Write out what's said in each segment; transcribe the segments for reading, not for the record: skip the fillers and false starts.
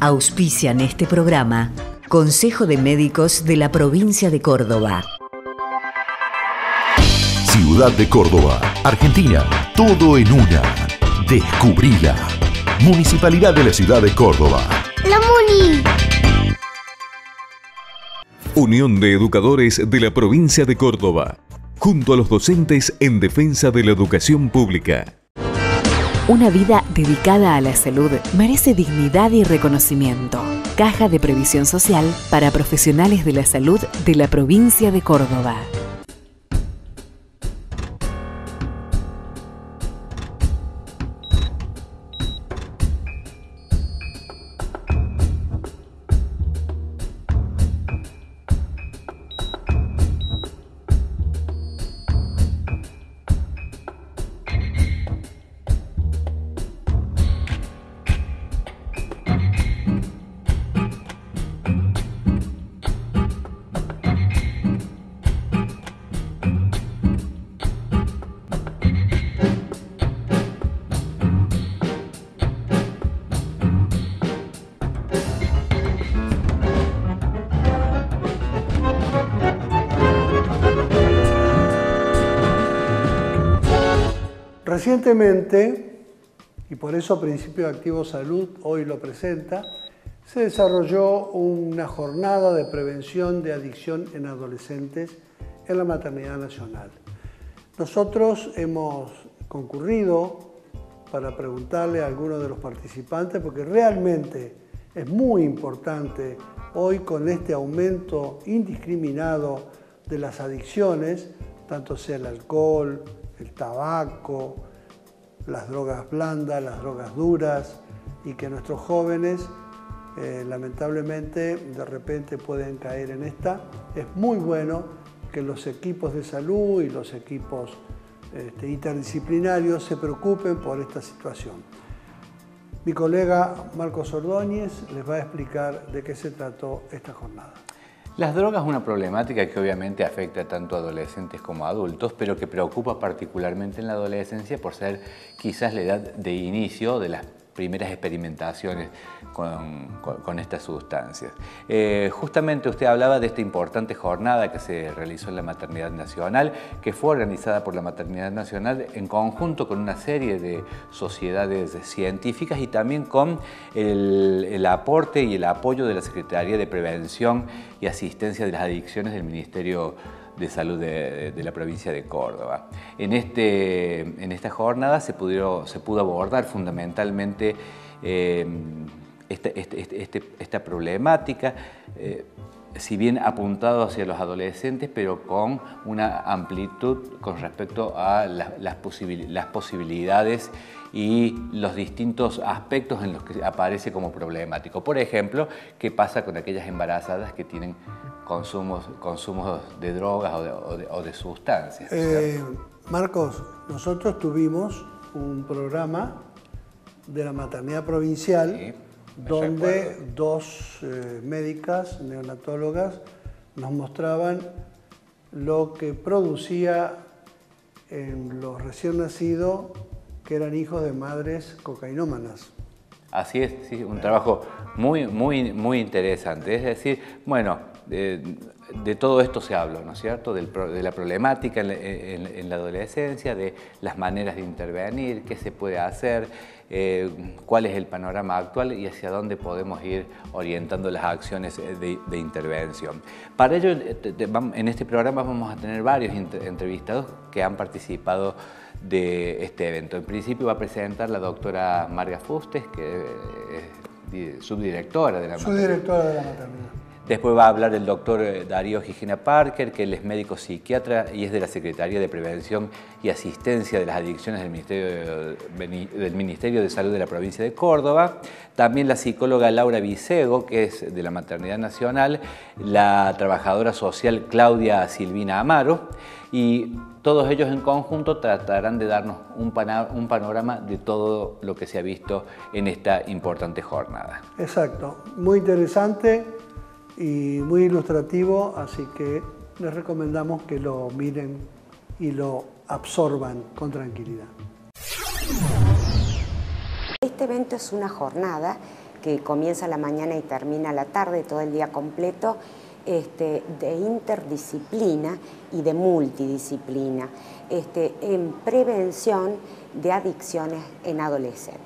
Auspician este programa Consejo de Médicos de la Provincia de Córdoba. Ciudad de Córdoba, Argentina, todo en una. Descubrila. Municipalidad de la Ciudad de Córdoba. ¡La Muni! Unión de Educadores de la Provincia de Córdoba, junto a los docentes en defensa de la educación pública. Una vida dedicada a la salud merece dignidad y reconocimiento. Caja de Previsión Social para profesionales de la salud de la provincia de Córdoba. Recientemente, y por eso Principio Activo Salud hoy lo presenta, se desarrolló una jornada de prevención de adicción en adolescentes en la Maternidad Nacional. Nosotros hemos concurrido para preguntarle a algunos de los participantes, porque realmente es muy importante hoy con este aumento indiscriminado de las adicciones, tanto sea el alcohol, el tabaco, las drogas blandas, las drogas duras, y que nuestros jóvenes lamentablemente de repente pueden caer en esta. Es muy bueno que los equipos de salud y los equipos interdisciplinarios se preocupen por esta situación. Mi colega Marcos Ordóñez les va a explicar de qué se trató esta jornada. Las drogas es una problemática que obviamente afecta tanto a adolescentes como a adultos, pero que preocupa particularmente en la adolescencia por ser quizás la edad de inicio de las primeras experimentaciones con estas sustancias. Justamente usted hablaba de esta importante jornada que se realizó en la Maternidad Nacional, que fue organizada por la Maternidad Nacional en conjunto con una serie de sociedades científicas y también con el aporte y el apoyo de la Secretaría de Prevención y Asistencia de las Adicciones del Ministerio de Salud de la provincia de Córdoba. En esta jornada se pudo abordar fundamentalmente esta problemática, si bien apuntado hacia los adolescentes, pero con una amplitud con respecto a las posibilidades y los distintos aspectos en los que aparece como problemático. Por ejemplo, ¿qué pasa con aquellas embarazadas que tienen consumos de drogas o de sustancias? Marcos, nosotros tuvimos un programa de la maternidad provincial, sí, donde dos médicas neonatólogas nos mostraban lo que producía en los recién nacidos que eran hijos de madres cocainómanas. Así es, sí, un trabajo muy interesante. Es decir, bueno, de todo esto se habló, ¿no es cierto? De la problemática en la adolescencia, de las maneras de intervenir, qué se puede hacer, cuál es el panorama actual y hacia dónde podemos ir orientando las acciones de intervención. Para ello, en este programa vamos a tener varios entrevistados que han participado de este evento. En principio va a presentar la doctora Marga Fustes, que es subdirectora de la maternidad. Después va a hablar el doctor Darío Gigena Parker, que él es médico psiquiatra y es de la Secretaría de Prevención y Asistencia de las Adicciones del Ministerio de Salud de la provincia de Córdoba. También la psicóloga Laura Vicego, que es de la Maternidad Nacional, la trabajadora social Claudia Silvina Amaro, y todos ellos en conjunto tratarán de darnos un panorama de todo lo que se ha visto en esta importante jornada. Exacto, muy interesante y muy ilustrativo, así que les recomendamos que lo miren y lo absorban con tranquilidad. Este evento es una jornada que comienza a la mañana y termina a la tarde, todo el día completo, de interdisciplina y de multidisciplina, en prevención de adicciones en adolescentes.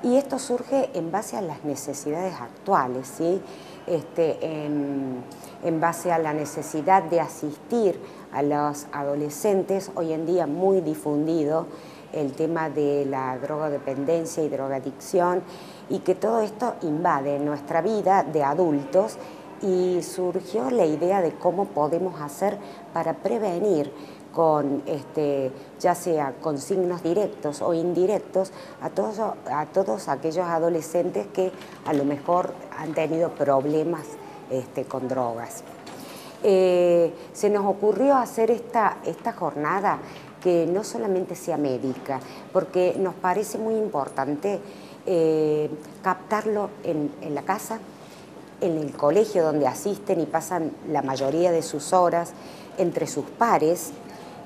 Y esto surge en base a las necesidades actuales, ¿sí? En base a la necesidad de asistir a los adolescentes, hoy en día muy difundido el tema de la drogodependencia y drogadicción, y que todo esto invade nuestra vida de adultos, y surgió la idea de cómo podemos hacer para prevenir con, ya sea con signos directos o indirectos, a todos aquellos adolescentes que a lo mejor han tenido problemas con drogas. Se nos ocurrió hacer esta jornada que no solamente sea médica, porque nos parece muy importante captarlo en la casa, en el colegio donde asisten y pasan la mayoría de sus horas, entre sus pares.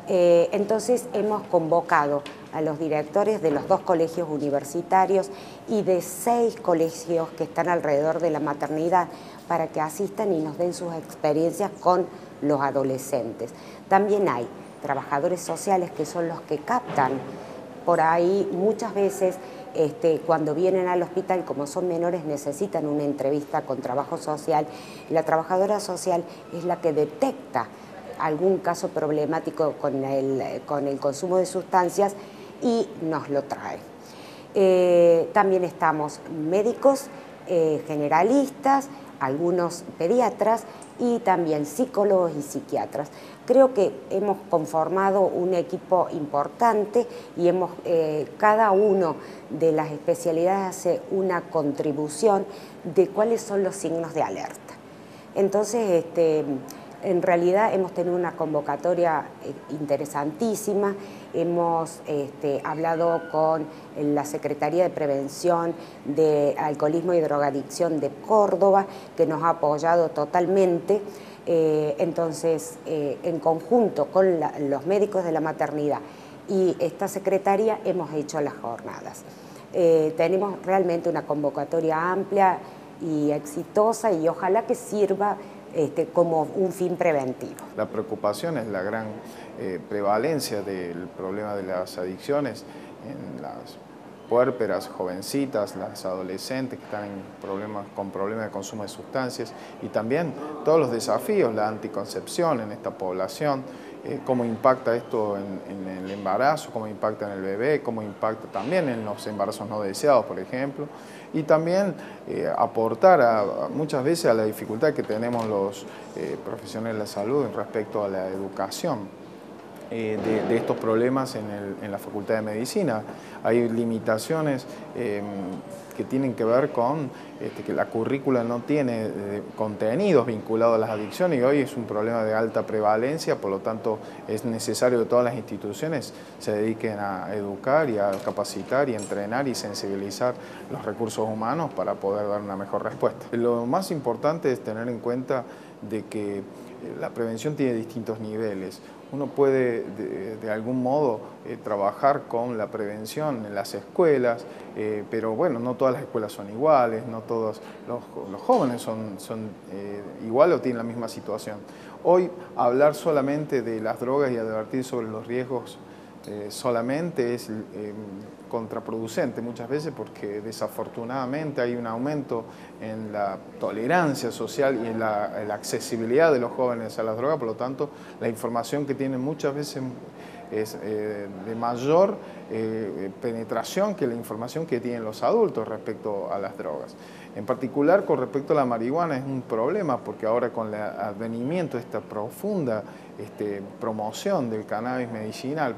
Entonces hemos convocado a los directores de los 2 colegios universitarios y de 6 colegios que están alrededor de la maternidad para que asistan y nos den sus experiencias con los adolescentes. También hay trabajadores sociales que son los que captan por ahí muchas veces. Cuando vienen al hospital, como son menores, necesitan una entrevista con trabajo social. La trabajadora social es la que detecta algún caso problemático con el consumo de sustancias y nos lo trae. También estamos médicos, generalistas, algunos pediatras y también psicólogos y psiquiatras. Creo que hemos conformado un equipo importante y cada uno de las especialidades hace una contribución de cuáles son los signos de alerta. Entonces, en realidad hemos tenido una convocatoria interesantísima. Hemos hablado con la Secretaría de Prevención de Alcoholismo y Drogadicción de Córdoba, que nos ha apoyado totalmente. Entonces, en conjunto con los médicos de la maternidad y esta secretaría hemos hecho las jornadas. Tenemos realmente una convocatoria amplia y exitosa, y ojalá que sirva como un fin preventivo. La preocupación es la gran prevalencia del problema de las adicciones en las puérperas, jovencitas, las adolescentes que están con problemas de consumo de sustancias, y también todos los desafíos, la anticoncepción en esta población, cómo impacta esto en el embarazo, cómo impacta en el bebé, cómo impacta también en los embarazos no deseados, por ejemplo, y también aportar muchas veces a la dificultad que tenemos los profesionales de la salud respecto a la educación de estos problemas en la Facultad de Medicina. Hay limitaciones que tienen que ver con que la currícula no tiene contenidos vinculados a las adicciones, y hoy es un problema de alta prevalencia. Por lo tanto es necesario que todas las instituciones se dediquen a educar y a capacitar y entrenar y sensibilizar los recursos humanos para poder dar una mejor respuesta. Lo más importante es tener en cuenta de que la prevención tiene distintos niveles. Uno puede de algún modo trabajar con la prevención en las escuelas, pero bueno, no todas las escuelas son iguales, no todos los jóvenes son iguales o tienen la misma situación. Hoy hablar solamente de las drogas y advertir sobre los riesgos solamente es contraproducente muchas veces, porque desafortunadamente hay un aumento en la tolerancia social y en la accesibilidad de los jóvenes a las drogas. Por lo tanto, la información que tienen muchas veces es de mayor penetración que la información que tienen los adultos respecto a las drogas. En particular, con respecto a la marihuana es un problema, porque ahora con el advenimiento de esta profunda promoción del cannabis medicinal,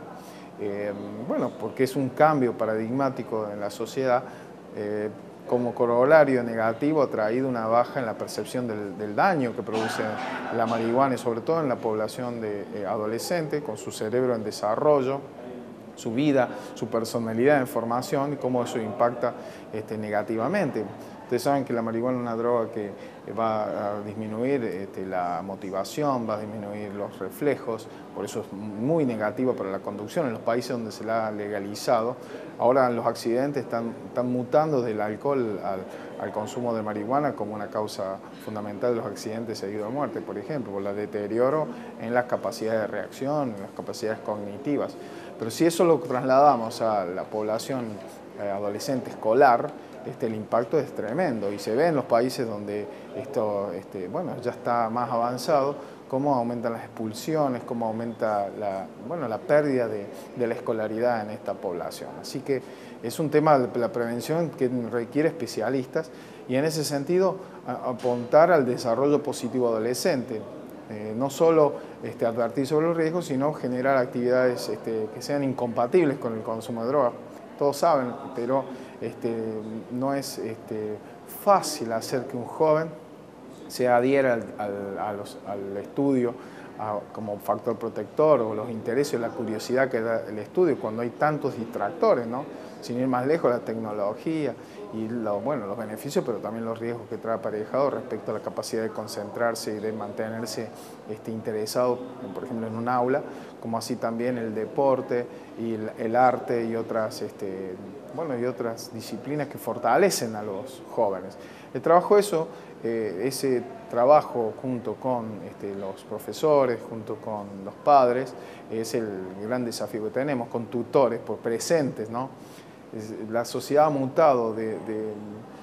bueno, porque es un cambio paradigmático en la sociedad, como corolario negativo ha traído una baja en la percepción del daño que produce la marihuana, y sobre todo en la población de adolescente, con su cerebro en desarrollo, su vida, su personalidad en formación, y cómo eso impacta negativamente. Ustedes saben que la marihuana es una droga que va a disminuir la motivación, va a disminuir los reflejos, por eso es muy negativo para la conducción en los países donde se la ha legalizado. Ahora los accidentes están mutando del alcohol al consumo de marihuana como una causa fundamental de los accidentes seguidos de muerte, por ejemplo, por el deterioro en las capacidades de reacción, en las capacidades cognitivas. Pero si eso lo trasladamos a la población adolescente escolar, el impacto es tremendo y se ve en los países donde esto ya está más avanzado, cómo aumentan las expulsiones, cómo aumenta la pérdida de la escolaridad en esta población. Así que es un tema de la prevención que requiere especialistas y en ese sentido apuntar al desarrollo positivo adolescente. No solo advertir sobre los riesgos, sino generar actividades que sean incompatibles con el consumo de drogas. Todos saben, pero no es fácil hacer que un joven se adhiera al estudio como factor protector o los intereses o la curiosidad que da el estudio cuando hay tantos distractores, ¿no? Sin ir más lejos, la tecnología y los beneficios, pero también los riesgos que trae aparejado respecto a la capacidad de concentrarse y de mantenerse interesado, por ejemplo, en un aula, como así también el deporte y el arte y otras disciplinas que fortalecen a los jóvenes. El trabajo ese trabajo junto con los profesores, junto con los padres, es el gran desafío que tenemos, con tutores presentes, ¿no? La sociedad ha mutado de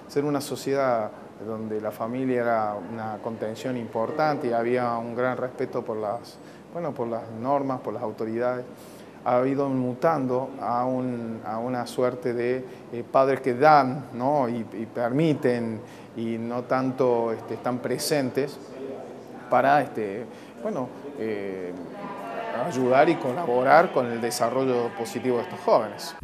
ser una sociedad donde la familia era una contención importante y había un gran respeto por las normas, por las autoridades. Ha ido mutando a una suerte de padres que dan, ¿no? y permiten y no tanto están presentes para ayudar y colaborar con el desarrollo positivo de estos jóvenes.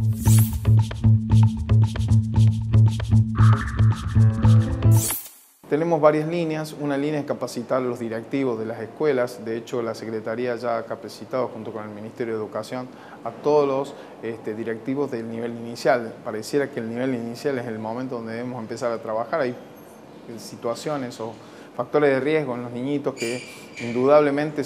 Tenemos varias líneas. Una línea es capacitar a los directivos de las escuelas. De hecho, la Secretaría ya ha capacitado, junto con el Ministerio de Educación, a todos los directivos del nivel inicial. Pareciera que el nivel inicial es el momento donde debemos empezar a trabajar. Hay situaciones o factores de riesgo en los niñitos que indudablemente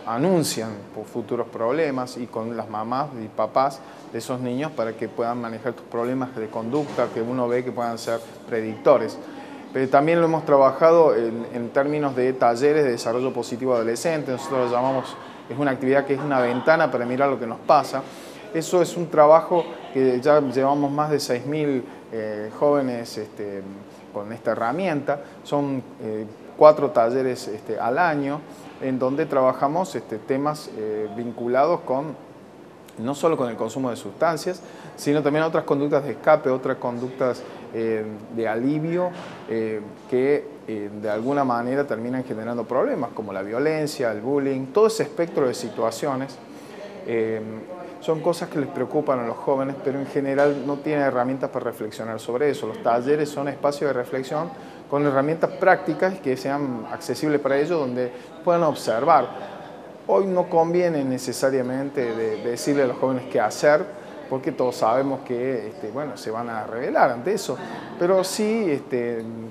anuncian por futuros problemas, y con las mamás y papás de esos niños para que puedan manejar estos problemas de conducta que uno ve que puedan ser predictores. Pero también lo hemos trabajado en términos de talleres de desarrollo positivo adolescente. Nosotros lo llamamos, es una actividad que es una ventana para mirar lo que nos pasa. Eso es un trabajo que ya llevamos más de 6.000 jóvenes con esta herramienta. Son 4 talleres al año en donde trabajamos temas vinculados no solo con el consumo de sustancias, sino también otras conductas de escape, otras conductas de alivio que de alguna manera terminan generando problemas, como la violencia, el bullying, todo ese espectro de situaciones. Son cosas que les preocupan a los jóvenes, pero en general no tienen herramientas para reflexionar sobre eso. Los talleres son espacios de reflexión con herramientas prácticas que sean accesibles para ellos, donde puedan observar. Hoy no conviene necesariamente decirle a los jóvenes qué hacer, porque todos sabemos que se van a rebelar ante eso, pero sí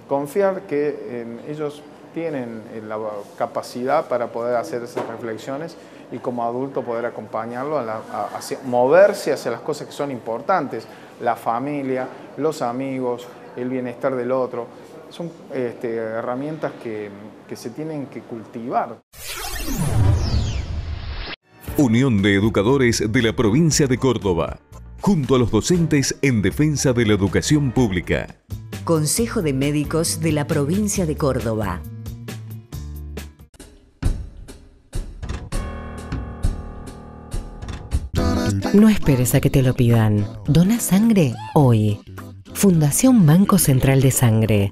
confiar que ellos tienen la capacidad para poder hacer esas reflexiones y como adulto poder acompañarlo a moverse hacia las cosas que son importantes, la familia, los amigos, el bienestar del otro. Son herramientas que se tienen que cultivar. Unión de Educadores de la Provincia de Córdoba, junto a los docentes en defensa de la educación pública. Consejo de Médicos de la Provincia de Córdoba. No esperes a que te lo pidan. Dona sangre hoy. Fundación Banco Central de Sangre.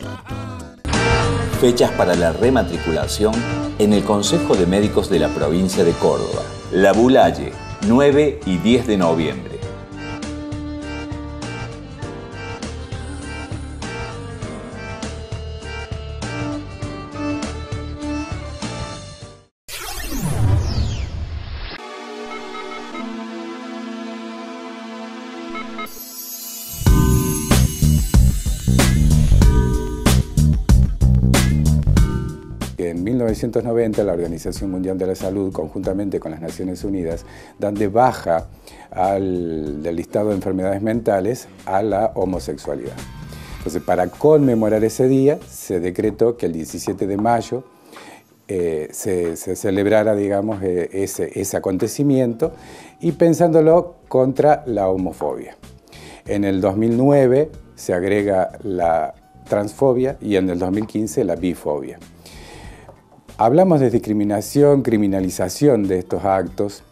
Fechas para la rematriculación en el Consejo de Médicos de la Provincia de Córdoba. La Bulaye, 9 y 10 de noviembre. en 1990 la Organización Mundial de la Salud, conjuntamente con las Naciones Unidas, dan de baja del listado de enfermedades mentales a la homosexualidad. Entonces, para conmemorar ese día, se decretó que el 17 de mayo se celebrara, digamos, ese acontecimiento, y pensándolo contra la homofobia. En el 2009 se agrega la transfobia y en el 2015 la bifobia. Hablamos de discriminación, criminalización de estos actos,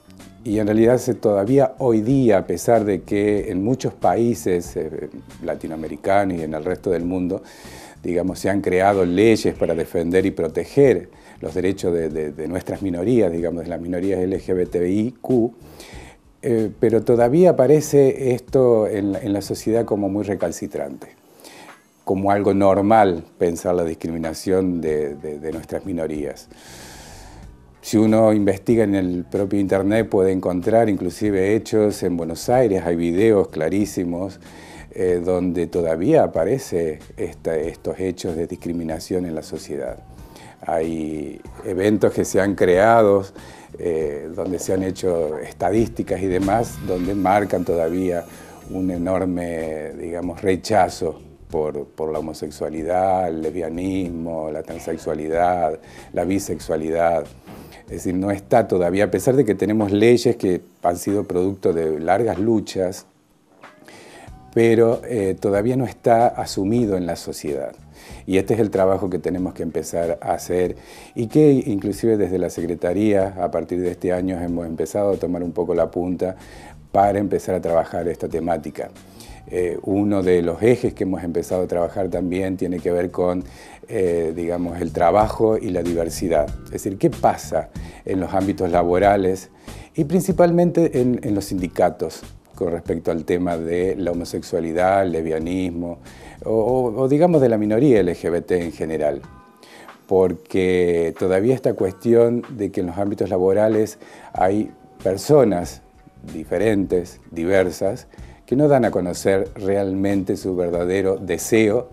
y en realidad todavía hoy día, a pesar de que en muchos países latinoamericanos y en el resto del mundo, digamos, se han creado leyes para defender y proteger los derechos de nuestras minorías, digamos, de las minorías LGBTIQ, pero todavía aparece esto en la sociedad como muy recalcitrante, como algo normal pensar la discriminación de nuestras minorías. Si uno investiga en el propio internet puede encontrar inclusive hechos en Buenos Aires, hay videos clarísimos donde todavía aparecen estos hechos de discriminación en la sociedad. Hay eventos que se han creado, donde se han hecho estadísticas y demás, donde marcan todavía un enorme, digamos, rechazo por la homosexualidad, el lesbianismo, la transexualidad, la bisexualidad. Es decir, no está todavía, a pesar de que tenemos leyes que han sido producto de largas luchas, pero todavía no está asumido en la sociedad. Y este es el trabajo que tenemos que empezar a hacer y que inclusive desde la Secretaría, a partir de este año, hemos empezado a tomar un poco la punta para empezar a trabajar esta temática. Uno de los ejes que hemos empezado a trabajar también tiene que ver con, digamos, el trabajo y la diversidad. Es decir, ¿qué pasa en los ámbitos laborales y principalmente en los sindicatos con respecto al tema de la homosexualidad, el lesbianismo o digamos de la minoría LGBT en general? Porque todavía esta cuestión de que en los ámbitos laborales hay personas diferentes, diversas, que no dan a conocer realmente su verdadero deseo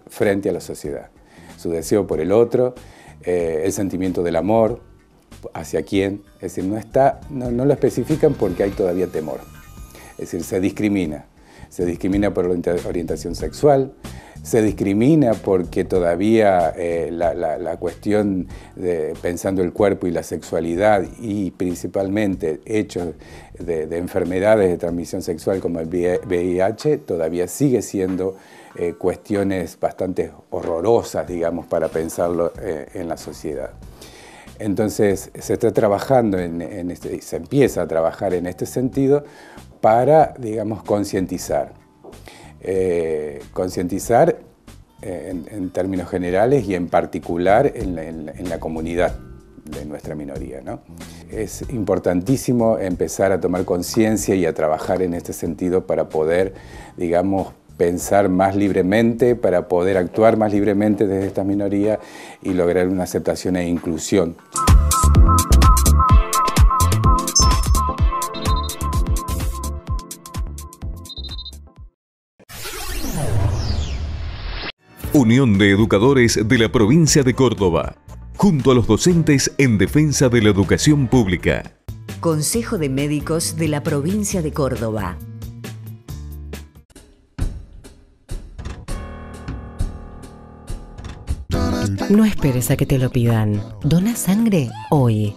frente a la sociedad. Su deseo por el otro, el sentimiento del amor, hacia quién. Es decir, no lo especifican porque hay todavía temor. Es decir, se discrimina. Se discrimina por la orientación sexual, se discrimina porque todavía la cuestión de pensando el cuerpo y la sexualidad y principalmente hechos de enfermedades de transmisión sexual como el VIH todavía sigue siendo cuestiones bastante horrorosas, digamos, para pensarlo en la sociedad. Entonces se está trabajando se empieza a trabajar en este sentido para, digamos, concientizar. Concientizar en términos generales y en particular en la comunidad de nuestra minoría, ¿no? Es importantísimo empezar a tomar conciencia y a trabajar en este sentido para poder, digamos, pensar más libremente, para poder actuar más libremente desde esta minoría y lograr una aceptación e inclusión. Unión de Educadores de la Provincia de Córdoba, junto a los docentes en defensa de la educación pública. Consejo de Médicos de la Provincia de Córdoba. No esperes a que te lo pidan. Dona sangre hoy.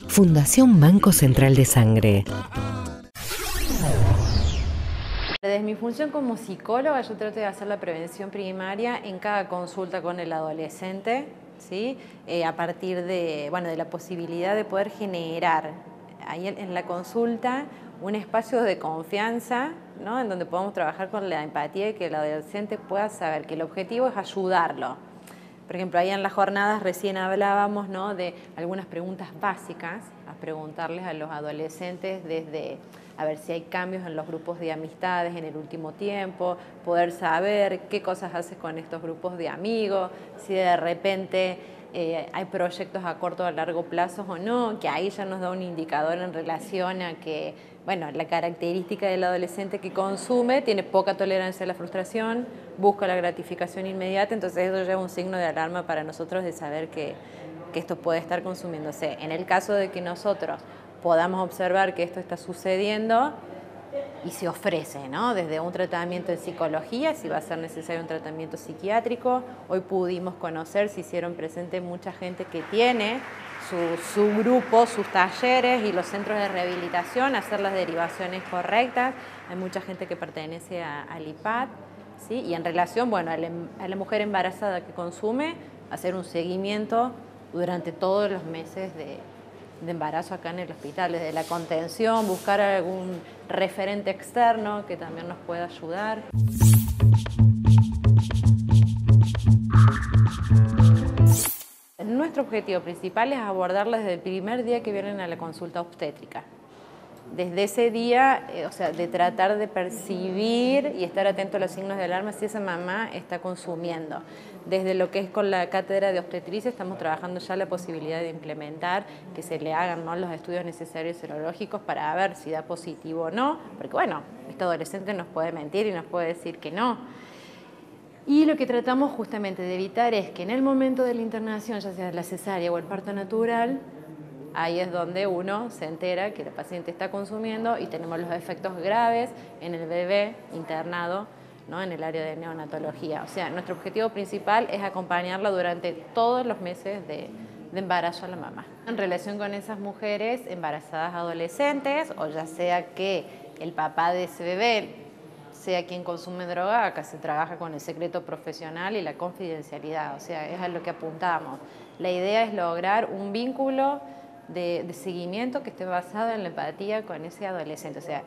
Fundación Banco Central de Sangre. Desde mi función como psicóloga, yo trato de hacer la prevención primaria en cada consulta con el adolescente, ¿sí? A partir de la posibilidad de poder generar ahí en la consulta un espacio de confianza, ¿no? En donde podamos trabajar con la empatía y que el adolescente pueda saber que el objetivo es ayudarlo. Por ejemplo, ahí en las jornadas recién hablábamos, ¿no?, de algunas preguntas básicas, a preguntarles a los adolescentes desde a ver si hay cambios en los grupos de amistades en el último tiempo, poder saber qué cosas haces con estos grupos de amigos, si de repente hay proyectos a corto o a largo plazo o no, que ahí ya nos da un indicador en relación a que, bueno, la característica del adolescente que consume tiene poca tolerancia a la frustración, busca la gratificación inmediata, entonces eso ya es un signo de alarma para nosotros de saber que que esto puede estar consumiéndose. En el caso de que nosotros podamos observar que esto está sucediendo y se ofrece, ¿no? Desde un tratamiento en psicología, si va a ser necesario un tratamiento psiquiátrico. Hoy pudimos conocer, se hicieron presente mucha gente que tiene su grupo, sus talleres y los centros de rehabilitación, hacer las derivaciones correctas. Hay mucha gente que pertenece al IPAD, ¿sí? Y en relación, bueno, a la mujer embarazada que consume, hacer un seguimiento durante todos los meses de embarazo acá en el hospital, desde la contención, buscar algún referente externo que también nos pueda ayudar. Nuestro objetivo principal es abordarlas desde el primer día que vienen a la consulta obstétrica. Desde ese día, o sea, de tratar de percibir y estar atento a los signos de alarma si esa mamá está consumiendo. Desde lo que es con la cátedra de obstetricia estamos trabajando ya la posibilidad de implementar que se le hagan, ¿no?, los estudios necesarios serológicos para ver si da positivo o no, porque bueno, este adolescente nos puede mentir y nos puede decir que no. Y lo que tratamos justamente de evitar es que en el momento de la internación, ya sea la cesárea o el parto natural, ahí es donde uno se entera que la paciente está consumiendo y tenemos los efectos graves en el bebé internado, ¿no?, en el área de neonatología. O sea, nuestro objetivo principal es acompañarla durante todos los meses de embarazo a la mamá. En relación con esas mujeres embarazadas adolescentes, o ya sea que el papá de ese bebé sea quien consume droga, acá se trabaja con el secreto profesional y la confidencialidad, o sea, es a lo que apuntamos. La idea es lograr un vínculo de seguimiento que esté basado en la empatía con ese adolescente, o sea,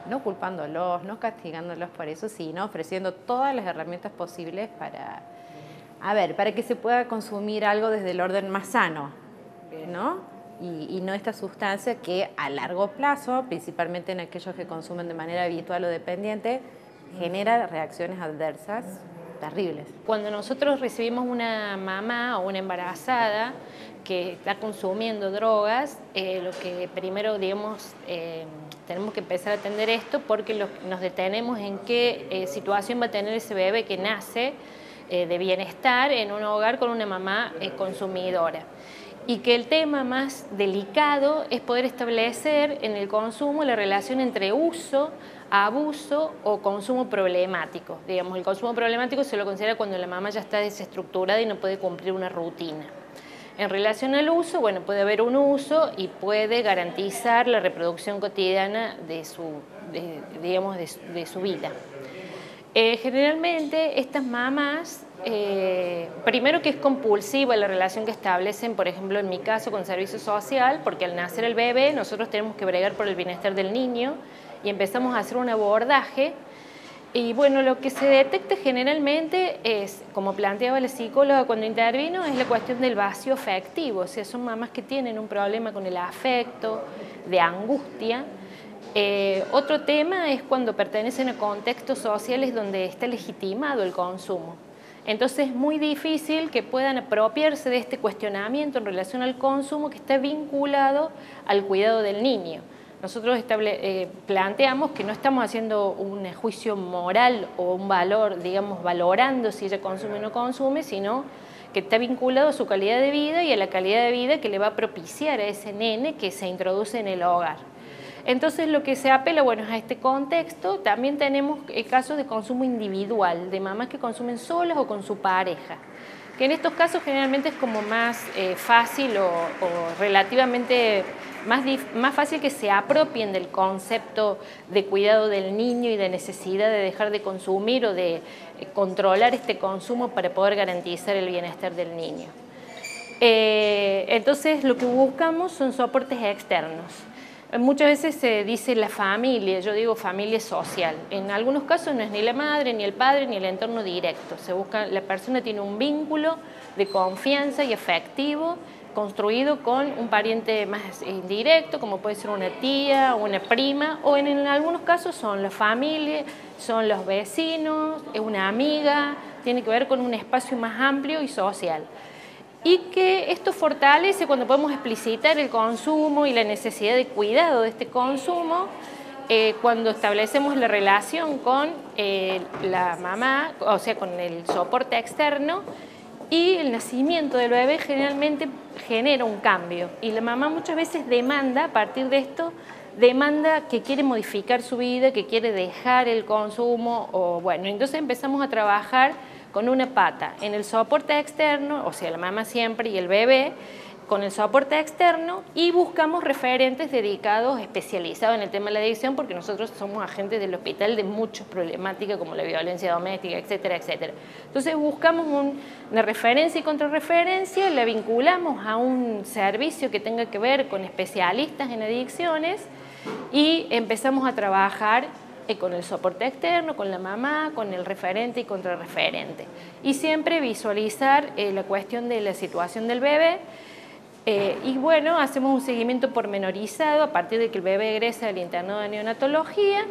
no culpándolos, no castigándolos por eso, sino ofreciendo todas las herramientas posibles para que se pueda consumir algo desde el orden más sano, ¿no? Y no esta sustancia que a largo plazo, principalmente en aquellos que consumen de manera habitual o dependiente, genera reacciones adversas terribles. Cuando nosotros recibimos una mamá o una embarazada que está consumiendo drogas, lo que primero, digamos, tenemos que empezar a atender esto porque nos detenemos en qué situación va a tener ese bebé que nace de bienestar en un hogar con una mamá consumidora. Y que el tema más delicado es poder establecer en el consumo la relación entre uso, abuso o consumo problemático. Digamos, el consumo problemático se lo considera cuando la mamá ya está desestructurada y no puede cumplir una rutina. En relación al uso, bueno, puede haber un uso y puede garantizar la reproducción cotidiana de su vida. Generalmente estas mamás, primero que es compulsiva la relación que establecen, por ejemplo en mi caso con servicio social, porque al nacer el bebé nosotros tenemos que bregar por el bienestar del niño y empezamos a hacer un abordaje y bueno, lo que se detecta generalmente es, como planteaba la psicóloga cuando intervino, es la cuestión del vacío afectivo, o sea, son mamás que tienen un problema con el afecto, de angustia. Otro tema es cuando pertenecen a contextos sociales donde está legitimado el consumo. Entonces es muy difícil que puedan apropiarse de este cuestionamiento en relación al consumo que está vinculado al cuidado del niño. Nosotros planteamos que no estamos haciendo un juicio moral o un valor, digamos, valorando si ella consume o no consume, sino que está vinculado a su calidad de vida y a la calidad de vida que le va a propiciar a ese nene que se introduce en el hogar. Entonces lo que se apela, bueno, es a este contexto. También tenemos casos de consumo individual, de mamás que consumen solas o con su pareja, que en estos casos generalmente es como más fácil o relativamente más fácil que se apropien del concepto de cuidado del niño y de necesidad de dejar de consumir o de controlar este consumo para poder garantizar el bienestar del niño. Entonces lo que buscamos son soportes externos. Muchas veces se dice la familia, yo digo familia social. En algunos casos no es ni la madre, ni el padre, ni el entorno directo. Se busca, la persona tiene un vínculo de confianza y afectivo construido con un pariente más indirecto, como puede ser una tía, una prima, o en algunos casos son la familia, son los vecinos, una amiga, tiene que ver con un espacio más amplio y social. Y que esto fortalece cuando podemos explicitar el consumo y la necesidad de cuidado de este consumo, cuando establecemos la relación con la mamá, o sea, con el soporte externo, y el nacimiento del bebé generalmente genera un cambio y la mamá muchas veces demanda, a partir de esto, demanda que quiere modificar su vida, que quiere dejar el consumo, o bueno, entonces empezamos a trabajar con una pata en el soporte externo, o sea, la mamá siempre y el bebé, con el soporte externo, y buscamos referentes dedicados, especializados en el tema de la adicción, porque nosotros somos agentes del hospital de muchas problemáticas como la violencia doméstica, etcétera, etcétera. Entonces buscamos una referencia y contrarreferencia, la vinculamos a un servicio que tenga que ver con especialistas en adicciones y empezamos a trabajar con el soporte externo, con la mamá, con el referente y contrarreferente. Y siempre visualizar la cuestión de la situación del bebé. Y bueno, hacemos un seguimiento pormenorizado a partir de que el bebé egresa del internado de neonatología.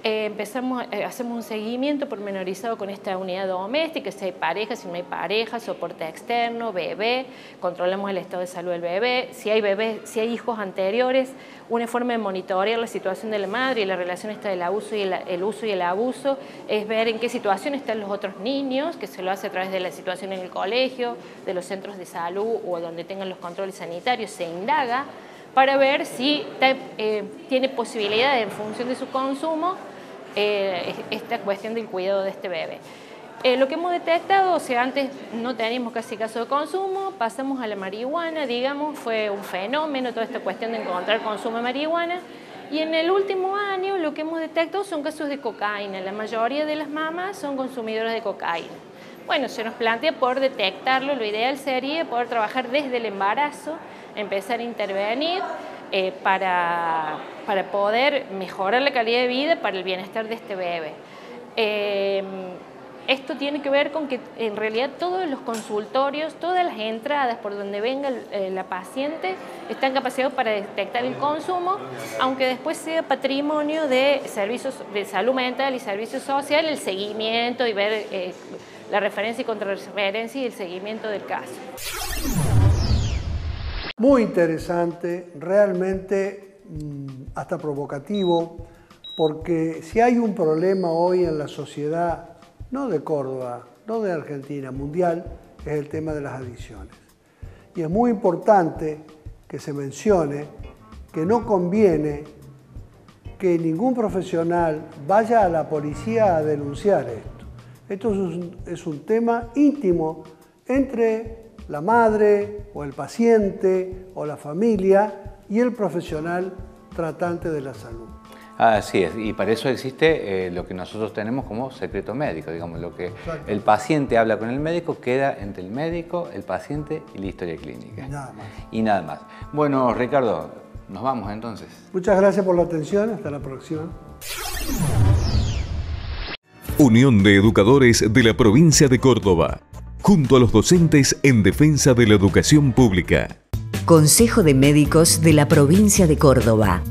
Hacemos un seguimiento pormenorizado con esta unidad doméstica, si hay pareja, si no hay pareja, soporte externo, bebé, controlamos el estado de salud del bebé, si hay hijos anteriores, una forma de monitorear la situación de la madre y la relación esta del abuso y el uso y el abuso, es ver en qué situación están los otros niños, que se lo hace a través de la situación en el colegio, de los centros de salud o donde tengan los controles sanitarios, se indaga para ver si tiene posibilidad en función de su consumo esta cuestión del cuidado de este bebé. Lo que hemos detectado, o sea, antes no teníamos casi caso de consumo, pasamos a la marihuana, digamos, fue un fenómeno toda esta cuestión de encontrar consumo de marihuana, y en el último año lo que hemos detectado son casos de cocaína. La mayoría de las mamás son consumidoras de cocaína. Bueno, se nos plantea poder detectarlo, lo ideal sería poder trabajar desde el embarazo, empezar a intervenir para poder mejorar la calidad de vida para el bienestar de este bebé. Esto tiene que ver con que en realidad todos los consultorios, todas las entradas por donde venga la paciente están capacitados para detectar el consumo, aunque después sea patrimonio de servicios de salud mental y servicios sociales, el seguimiento y ver la referencia y contrarreferencia y el seguimiento del caso. Muy interesante, realmente hasta provocativo, porque si hay un problema hoy en la sociedad, no de Córdoba, no de Argentina, mundial, es el tema de las adicciones. Y es muy importante que se mencione que no conviene que ningún profesional vaya a la policía a denunciar esto. Esto es un tema íntimo entre la madre o el paciente o la familia y el profesional tratante de la salud. Así es, y para eso existe lo que nosotros tenemos como secreto médico, digamos, lo que el paciente habla con el médico queda entre el médico, el paciente y la historia clínica. Nada más. Y nada más. Bueno, Ricardo, nos vamos entonces. Muchas gracias por la atención, hasta la próxima. Unión de Educadores de la Provincia de Córdoba, junto a los docentes en defensa de la educación pública. Consejo de Médicos de la Provincia de Córdoba.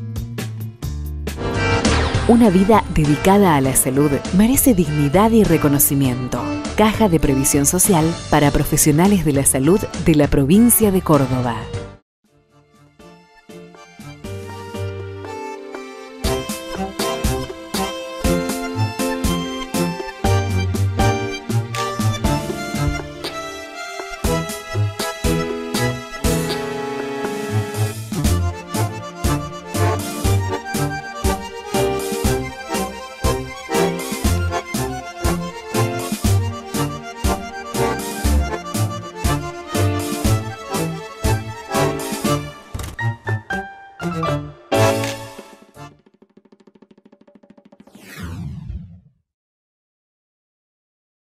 Una vida dedicada a la salud merece dignidad y reconocimiento. Caja de Previsión Social para profesionales de la salud de la provincia de Córdoba.